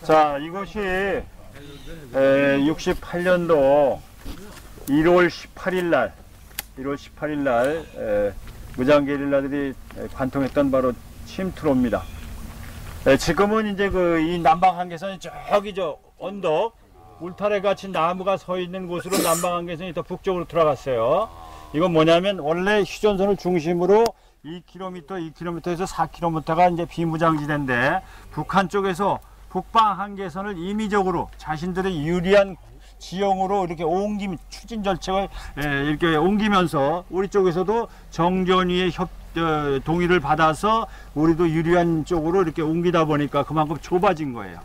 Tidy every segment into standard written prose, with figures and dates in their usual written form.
자, 이것이 68년도 1월 18일 날 무장 게릴라들이 관통했던 바로 침투로입니다. 지금은 이제 이 남방 한계선이 저기 언덕 울타리 같이 나무가 서 있는 곳으로 남방 한계선이 더 북쪽으로 들어갔어요. 이건 뭐냐면 원래 휴전선을 중심으로 2km에서 4km가 이제 비무장지대인데 북한 쪽에서 북방 한계선을 임의적으로 자신들의 유리한 지형으로 이렇게 추진 절책을 이렇게 옮기면서 우리 쪽에서도 정전위의 동의를 받아서 우리도 유리한 쪽으로 이렇게 옮기다 보니까 그만큼 좁아진 거예요.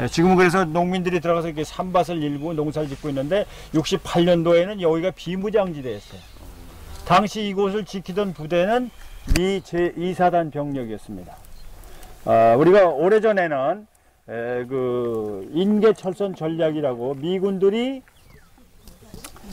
지금은 그래서 농민들이 들어가서 이렇게 산밭을 일고 농사를 짓고 있는데 68년도에는 여기가 비무장지대였어요. 당시 이곳을 지키던 부대는 미 제2사단 병력이었습니다. 우리가 오래전에는 인계철선 전략이라고 미군들이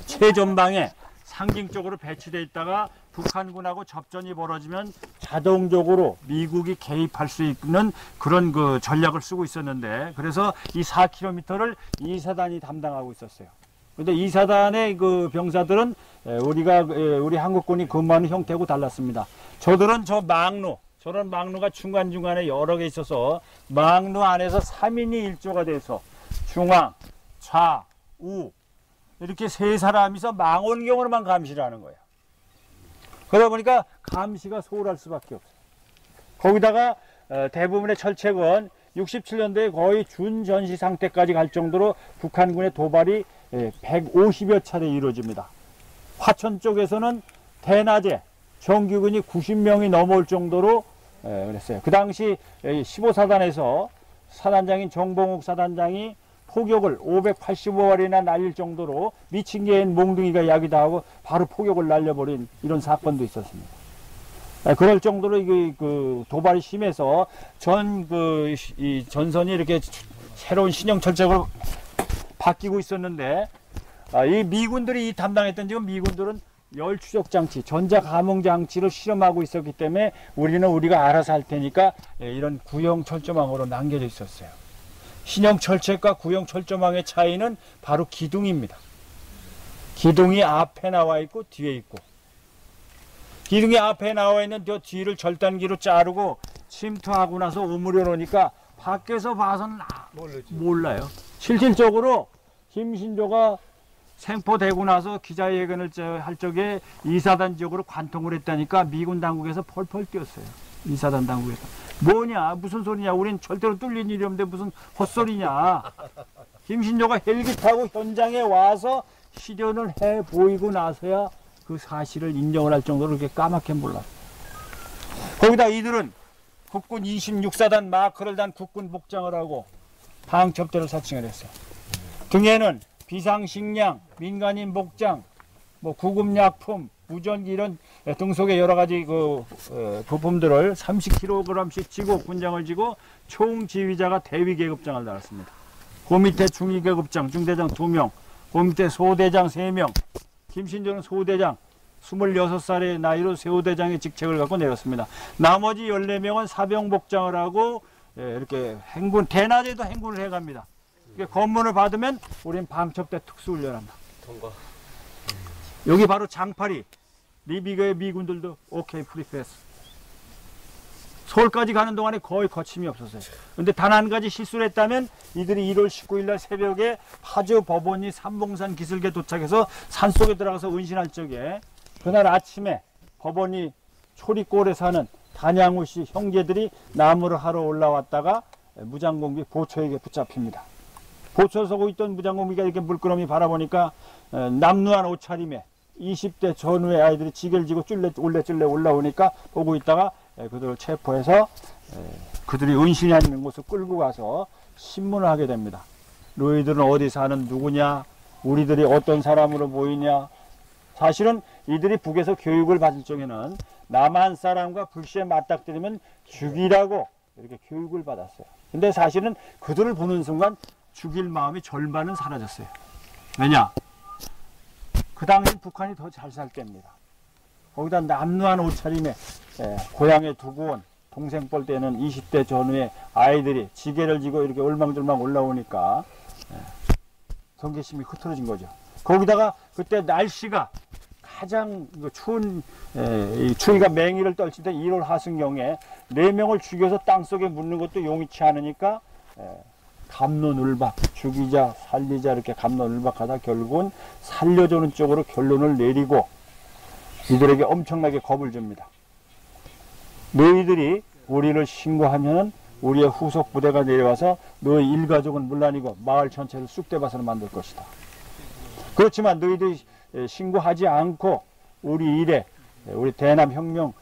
최전방에 상징적으로 배치되어 있다가 북한군하고 접전이 벌어지면 자동적으로 미국이 개입할 수 있는 그런 전략을 쓰고 있었는데, 그래서 이 4km를 2사단이 담당하고 있었어요. 근데 2사단의 병사들은 우리 한국군이 근무하는 형태하고 달랐습니다. 저들은 저런 망루가 중간중간에 여러 개 있어서 망루 안에서 3인이 1조가 돼서 중앙, 좌, 우 이렇게 세 사람이서 망원경으로만 감시를 하는 거예요. 그러다 보니까 감시가 소홀할 수밖에 없어요. 거기다가 대부분의 철책은 67년도에 거의 준전시 상태까지 갈 정도로 북한군의 도발이 150여 차례 이루어집니다. 화천 쪽에서는 대낮에 정규군이 90명이 넘어올 정도로 그랬어요. 그 당시 15사단에서 사단장인 정봉욱 사단장이 포격을 585발이나 날릴 정도로 미친 개인 몽둥이가 야기다 하고 바로 포격을 날려버린 이런 사건도 있었습니다. 그럴 정도로 도발이 심해서 이 전선이 이렇게 새로운 신형 철책으로 바뀌고 있었는데, 이 미군들이 담당했던 지금 미군들은 열 추적 장치, 전자 감응 장치를 실험하고 있었기 때문에 우리가 알아서 할 테니까 이런 구형 철조망으로 남겨져 있었어요. 신형 철책과 구형 철조망의 차이는 바로 기둥입니다. 기둥이 앞에 나와 있고 뒤에 있고, 기둥이 앞에 나와 있는 저 뒤를 절단기로 자르고 침투하고 나서 오므려 놓으니까 밖에서 봐서는 몰라요. 실질적으로 김신조가 생포되고 나서 기자회견을 할 적에 2사단 지역으로 관통을 했다니까 미군 당국에서 펄펄 뛰었어요. 2사단 당국에서. 뭐냐, 무슨 소리냐, 우린 절대로 뚫린 일이 없는데 무슨 헛소리냐. 김신조가 헬기 타고 현장에 와서 실현을 해 보이고 나서야 그 사실을 인정을 할 정도로 그렇게 까맣게 몰랐어요. 거기다 이들은 국군 26사단 마크를 단 국군 복장을 하고 방첩대로 사칭을 했어요. 등에는 비상식량, 민간인 복장, 구급약품, 무전기 이런 등 속에 여러 가지 부품들을 30kg씩 지고 군장을 지고 총지휘자가 대위계급장을 달았습니다. 그 밑에 중위계급장, 중대장 2명, 그 밑에 소대장 3명, 김신조는 소대장, 26살의 나이로 소대장의 직책을 갖고 내렸습니다. 나머지 14명은 사병복장을 하고 이렇게 대낮에도 행군을 해갑니다. 검문을 받으면 우린 방첩대 특수훈련한다. 통과. 여기 바로 장파리, 리비가의 미군들도 오케이 프리패스. 서울까지 가는 동안에 거의 거침이 없었어요. 근데 단 한 가지 실수를 했다면 이들이 1월 19일 날 새벽에 파주 법원이 삼봉산 기슭에 도착해서 산속에 들어가서 은신할 적에 그날 아침에 법원이 초리골에 사는 단양우 씨 형제들이 나무를 하러 올라왔다가 무장공비 보초에게 붙잡힙니다. 보초 서고 있던 무장공비가 이렇게 물끄러미 바라보니까 남루한 옷차림에 20대 전후의 아이들이 지게를 지고 쫄래쫄래 올라오니까 보고 있다가 그들을 체포해서 그들이 은신이 있는 곳을 끌고 가서 신문을 하게 됩니다. 너희들은 어디 사는 누구냐? 우리들이 어떤 사람으로 보이냐? 사실은 이들이 북에서 교육을 받을 적에는 남한 사람과 불시에 맞닥뜨리면 죽이라고 이렇게 교육을 받았어요. 근데 사실은 그들을 보는 순간 죽일 마음이 절반은 사라졌어요. 왜냐? 그 당시 북한이 더 잘 살 때입니다. 거기다 남루한 옷차림에 고향에 두고 온 동생 볼 때는 20대 전후에 아이들이 지게를 지고 이렇게 울망졸망 올라오니까 경계심이 흐트러진 거죠. 거기다가 그때 날씨가 가장 추운 추위가 맹위를 떨칠 때 1월 하순경에 4명을 죽여서 땅속에 묻는 것도 용이치 않으니까 갑론을박, 죽이자 살리자 이렇게 갑론을박하다 결국은 살려주는 쪽으로 결론을 내리고 이들에게 엄청나게 겁을 줍니다. 너희들이 우리를 신고하면 우리의 후속 부대가 내려와서 너희 일가족은 물론이고 마을 전체를 쑥대밭으로 만들 것이다. 그렇지만 너희들이 신고하지 않고 우리 일에 우리 대남혁명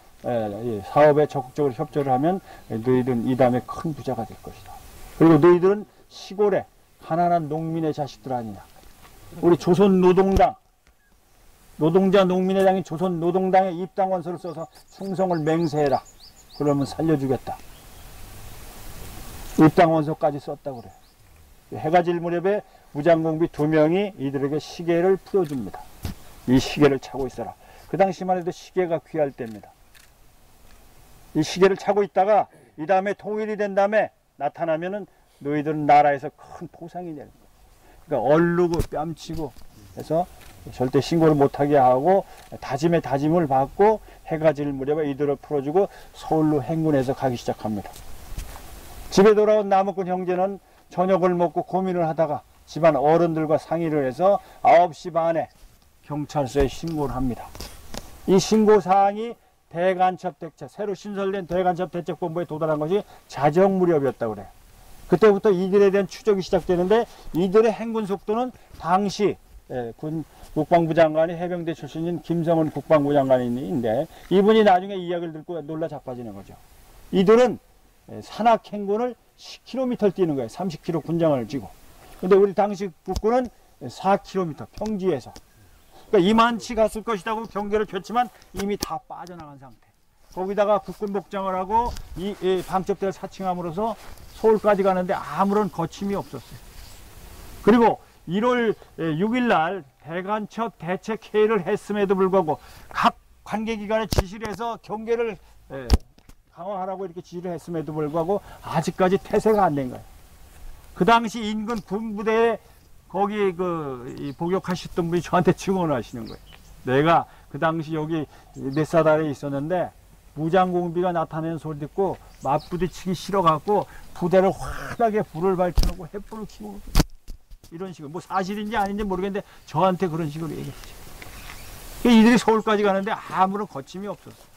사업에 적극적으로 협조를 하면 너희들은 이 다음에 큰 부자가 될 것이다. 그리고 너희들은 시골에 가난한 농민의 자식들 아니냐. 우리 조선노동당 노동자 농민의 당인 조선노동당에 입당원서를 써서 충성을 맹세해라. 그러면 살려주겠다. 입당원서까지 썼다고 그래요. 해가 질 무렵에 무장공비 2명이 이들에게 시계를 풀어줍니다. 이 시계를 차고 있어라. 그 당시만 해도 시계가 귀할 때입니다. 이 시계를 차고 있다가 이 다음에 통일이 된 다음에 나타나면은 너희들은 나라에서 큰 포상이 되는 거예요. 그러니까 얼르고 뺨치고 해서 절대 신고를 못하게 하고 다짐의 다짐을 받고 해가 질 무렵에 이들을 풀어주고 서울로 행군해서 가기 시작합니다. 집에 돌아온 나무꾼 형제는 저녁을 먹고 고민을 하다가 집안 어른들과 상의를 해서 9시 반에 경찰서에 신고를 합니다. 이 신고사항이 대간첩대책, 새로 신설된 대간첩대책본부에 도달한 것이 자정 무렵이었다고 그래요. 그때부터 이들에 대한 추적이 시작되는데 이들의 행군 속도는 당시 군 국방부 장관이 해병대 출신인 김성은 국방부 장관인데 이분이 나중에 이야기를 듣고 놀라 자빠지는 거죠. 이들은 산악 행군을 10km 뛰는 거예요. 30km 군장을 쥐고. 근데 우리 당시 국군은 4km 평지에서. 그러니까 이만치 갔을 것이라고 경계를 폈지만 이미 다 빠져나간 상태. 거기다가 국군 복장을 하고 이 방첩대를 사칭함으로써 서울까지 가는데 아무런 거침이 없었어요. 그리고 1월 6일 날 대간첩 대책회의를 했음에도 불구하고 각 관계기관에 지시를 해서 경계를 강화하라고 이렇게 지시를 했음에도 불구하고 아직까지 태세가 안 된 거예요. 그 당시 인근 군부대에 거기 복역하셨던 분이 저한테 증언을 하시는 거예요. 내가 그 당시 여기 넷사달에 있었는데 무장공비가 나타내는 소리 듣고 맞부딪히기 싫어갖고 부대를 환하게 불을 밝혀놓고 횃불을 켜고 이런 식으로 뭐 사실인지 아닌지 모르겠는데 저한테 그런 식으로 얘기했죠. 이들이 서울까지 가는데 아무런 거침이 없었어요.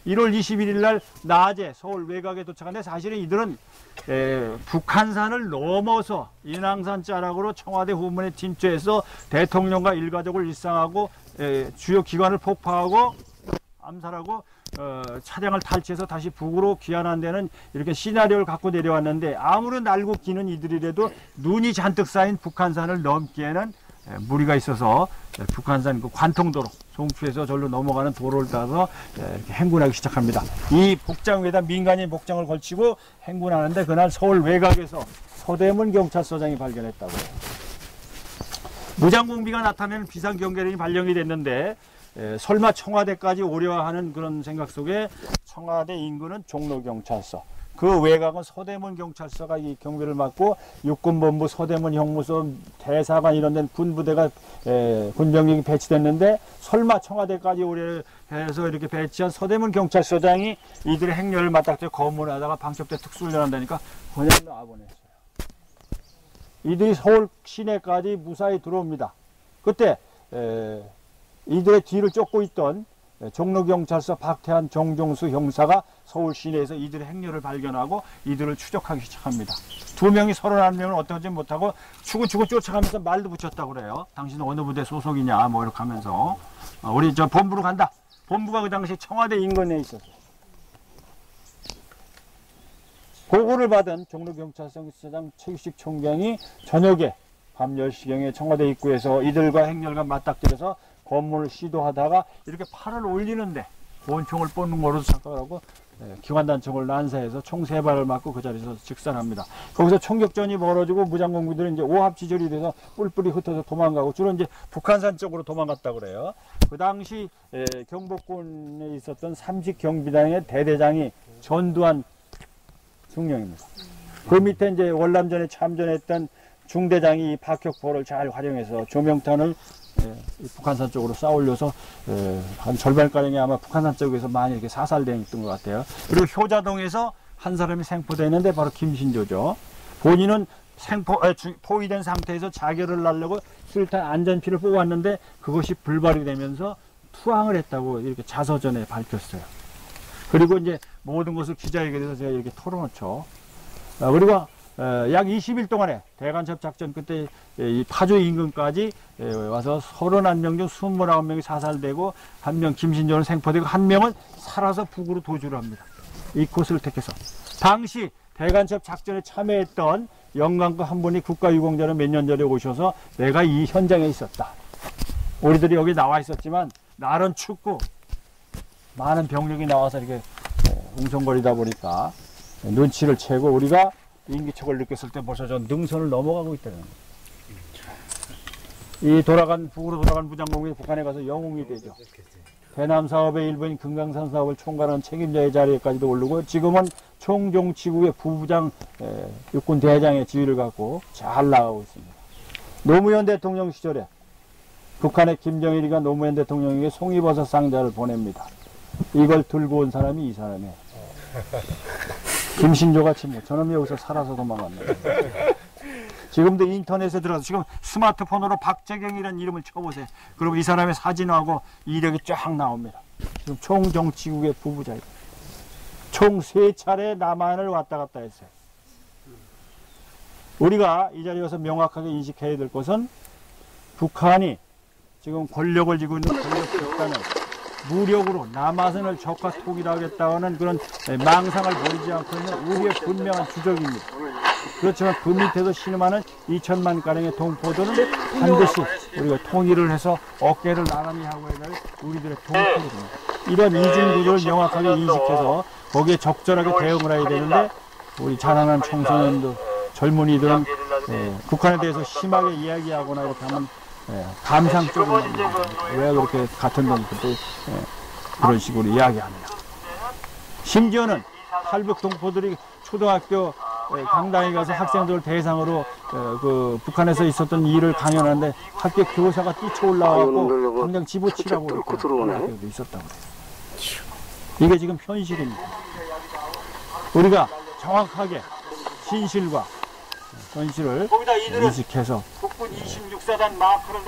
1월 21일 날 낮에 서울 외곽에 도착한데 사실은 이들은 북한산을 넘어서 인왕산 자락으로 청와대 후문에 진출해서 대통령과 일가족을 일상하고 주요 기관을 폭파하고 암살하고 차량을 탈취해서 다시 북으로 귀환한 데는 이렇게 시나리오를 갖고 내려왔는데 아무런 날고 기는 이들이라도 눈이 잔뜩 쌓인 북한산을 넘기에는 무리가 있어서 북한산 그 관통도로 송추에서 절로 넘어가는 도로를 따라서 이렇게 행군하기 시작합니다. 이 복장 위에다 민간인 복장을 걸치고 행군하는데 그날 서울 외곽에서 서대문 경찰서장이 발견했다고 해요. 무장공비가 나타내는 비상경계령이 발령이 됐는데 설마 청와대까지 오려 하는 그런 생각 속에 청와대 인근은 종로경찰서, 그 외곽은 서대문 경찰서가 이 경비를 맡고 육군본부, 서대문 형무소, 대사관 이런 데는 군부대가 군병력이 배치됐는데 설마 청와대까지 오려 해서 이렇게 배치한 서대문 경찰서장이 이들의 행렬을 맞닥뜨려 검문을 하다가 방첩대 특수훈련 한다니까 그냥 놔보냈어요. 이들이 서울 시내까지 무사히 들어옵니다. 그때 이들의 뒤를 쫓고 있던 종로경찰서 박태환 정종수 형사가 서울 시내에서 이들의 행렬을 발견하고 이들을 추적하기 시작합니다. 2명이 31명을 어떻게 하지 못하고 추구추구 쫓아가면서 말도 붙였다고 그래요. 당신은 어느 부대 소속이냐 뭐 이렇게 하면서 우리 저 본부로 간다. 본부가 그 당시 청와대 인근에 있었어요. 보고를 받은 종로경찰서장 최규식 총장이 저녁에 밤 10시경에 청와대 입구에서 이들과 행렬과 맞닥뜨려서 검문을 시도하다가 이렇게 팔을 올리는데 권총을 뻗는 거로 착각을 하고 기관단총을 난사해서 총 3발을 맞고 그 자리에서 즉산합니다. 거기서 총격전이 벌어지고 무장공비들은 이제 오합지졸이 돼서 뿔뿔이 흩어져 도망가고 주로 이제 북한산 쪽으로 도망갔다고 그래요. 그 당시 경복군에 있었던 30경비단의 대대장이 전두환 중령입니다. 그 밑에 이제 월남전에 참전했던 중대장이 이 박혁포를 잘 활용해서 조명탄을 북한산 쪽으로 쌓아올려서 한 절반가량이 아마 북한산 쪽에서 많이 이렇게 사살되어 있던 것 같아요. 그리고 효자동에서 한 사람이 생포되어 있는데 바로 김신조죠. 본인은 포위된 상태에서 자결을 하려고 수류탄 안전피를 뽑았는데 그것이 불발이 되면서 투항을 했다고 이렇게 자서전에 밝혔어요. 그리고 이제 모든 것을 기자회견에 대해서 제가 이렇게 털어놓죠. 그리고 약 20일 동안에 대간첩 작전 그때 이 파주 인근까지 와서 31명 중 29명이 사살되고 1명 김신조는 생포되고 1명은 살아서 북으로 도주를 합니다. 이 코스를 택해서 당시 대간첩 작전에 참여했던 영광급 한 분이 국가유공자로 몇 년 전에 오셔서 내가 이 현장에 있었다. 우리들이 여기 나와 있었지만 날은 춥고 많은 병력이 나와서 이렇게 웅성거리다 보니까 눈치를 채고 우리가 인기척을 느꼈을 때 벌써 저 능선을 넘어가고 있다는 거예요. 이 북으로 돌아간 무장공이 북한에 가서 영웅이 되죠. 대남 사업의 일부인 금강산 사업을 총괄하는 책임자의 자리에까지도 오르고 지금은 총정치국의 부부장 육군 대장의 지위를 갖고 잘 나가고 있습니다. 노무현 대통령 시절에 북한의 김정일이가 노무현 대통령에게 송이버섯 상자를 보냅니다. 이걸 들고 온 사람이 이 사람이에요. 김신조같이 뭐 저놈이 여기서 살아서 도망갑니다. 지금도 인터넷에 들어가서 지금 스마트폰으로 박재경이라는 이름을 쳐보세요. 그러면 이 사람의 사진하고 이력이 쫙 나옵니다. 지금 총정치국의 부부자예요. 총 3차례 남한을 왔다 갔다 했어요. 우리가 이 자리에서 명확하게 인식해야 될 것은 북한이 지금 권력을 쥐고 있는 권력 집단을 무력으로 남한을 적화 통일하겠다는 그런 망상을 버리지 않고 있는 우리의 분명한 주적입니다. 그렇지만 그 밑에서 신음하는 2천만 가량의 동포들은 반드시 우리가 통일을 해서 어깨를 나란히 하고 해야 될 우리들의 동포들입니다. 이런 이중구조를 명확하게 인식해서 거기에 적절하게 대응을 해야 되는데 우리 자라난 청소년들, 젊은이들은 북한에 대해서 심하게 이야기하거나 이렇게 하면 감상적인 겁니다. 왜 그렇게 같은 놈 그때 그런 식으로 이야기합니다. 심지어는 탈북 동포들이 초등학교 강당에 가서 학생들 대상으로 그 북한에서 있었던 일을 강연하는데 학교 교사가 뛰쳐올라와서 당장 집어치라고 그렇게 있었다고 해요. 이게 지금 현실입니다. 우리가 정확하게 진실과 현실을 인식해서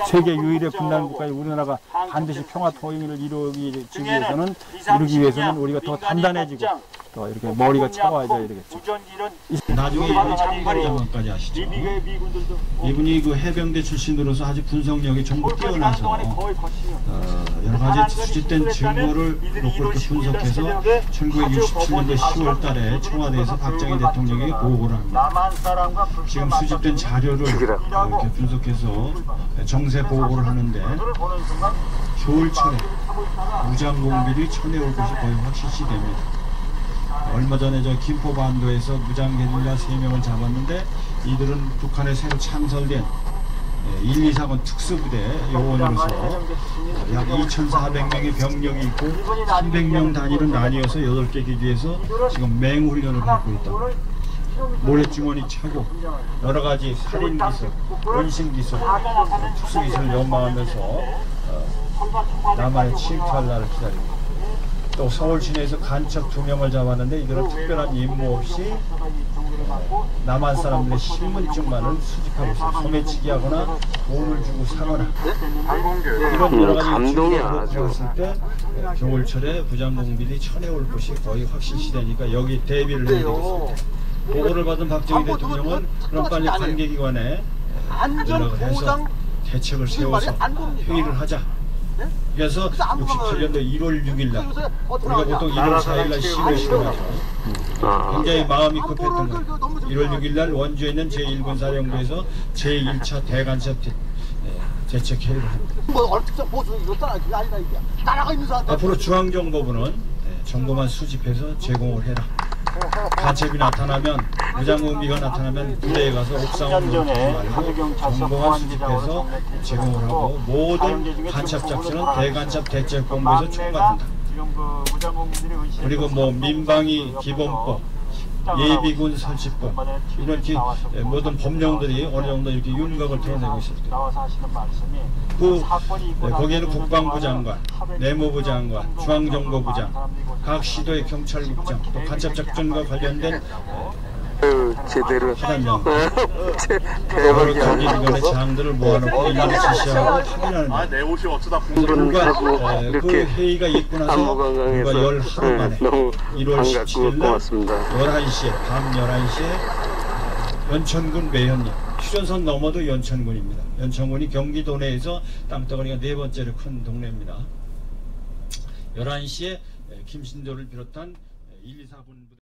세계 유일의 분단 국가의 우리나라가 반드시 평화 통일을 이루기 위해서는 우리가 더 단단해지고 또 이렇게 머리가 차와져야 되겠죠. 나중에 이분이 참관장관까지 하시죠. 이분이 그 해병대 출신으로서 아주 분석력이 정말 뛰어나서 여러 가지 수집된 증거를 놓고 이렇게 분석해서 1967년도 10월 달에 청와대에서 박정희 대통령에게 보고를 합니다. 지금 수집된 자료를 이렇게 분석해서 정세 보고를 하는데 겨울철에 무장공비들이 쳐내올 것이 거의 확실시 됩니다. 얼마 전에 저 김포반도에서 무장게릴라 3명을 잡았는데 이들은 북한에 새로 창설된 124군 특수부대 요원으로서 약 2,400명의 병력이 있고 300명 단위로 나뉘어서 8개 기지에서 지금 맹훈련을 받고 있다. 모래주머니 차고 여러가지 살인기술, 은신기술, 특수기술을 연마하면서 남한에 침투할 날을 기다립니다. 또 서울 시내에서 간첩 2명을 잡았는데 이들은 특별한 임무 없이 남한 사람들의 신분증만을 수집하고 있어요. 소매치기 하거나 돈을 주고 사거나 이런 여러 가지 주제를 봤을 때 겨울철에 부장공비들이 쳐내올 것이 거의 확실시되니까 여기 대비를 해야 되겠습니다. 보고를 받은 박정희 대통령은 그럼 빨리 관계기관에 연락을 해서 대책을 세워서 회의를 하자. 그래서 68년도 1월 6일 날 우리가 보통 1월 4일 날 시위를 하죠. 굉장히 마음이 급했던 거예요. 1월 6일 날 원주에 있는 제1군 사령부에서 제1차 대간첩 대책회의를 합니다. 앞으로 중앙정보부는 정보만 수집해서 제공을 해라. 간첩이 나타나면, 무장공비가 나타나면 부대에 가서 옥상을 놓지 말고 정보만 수집해서 제공을 하고, 모든 간첩 작전은 대간첩 대책본부에서 총괄한다. 그리고 뭐 민방위 기본법, 예비군 설치법, 이렇게 모든 법령들이 어느 정도 이렇게 윤곽을 드러내고 있습니다. 거기에는 국방부 장관, 내무부 장관, 중앙정보부장, 각 시도의 경찰국장, 또 간첩작전과 관련된 제대로 하단령, 대박이야. 거기 이번에 장들을 모아놓고 일일이 지시하고 확인하는 내 옷이 어쩌다 불과 그 이렇게 회의가 있고 나서 안무관광에서 불과 11하루 만에 너무 1월 17일 날 고맙습니다. 11시에 밤 11시에 연천군 매현리, 휴전선 넘어도 연천군입니다. 연천군이 경기도 내에서 땅덩어리가 4번째로 큰 동네입니다. 11시에 김신조를 비롯한 1, 2, 4분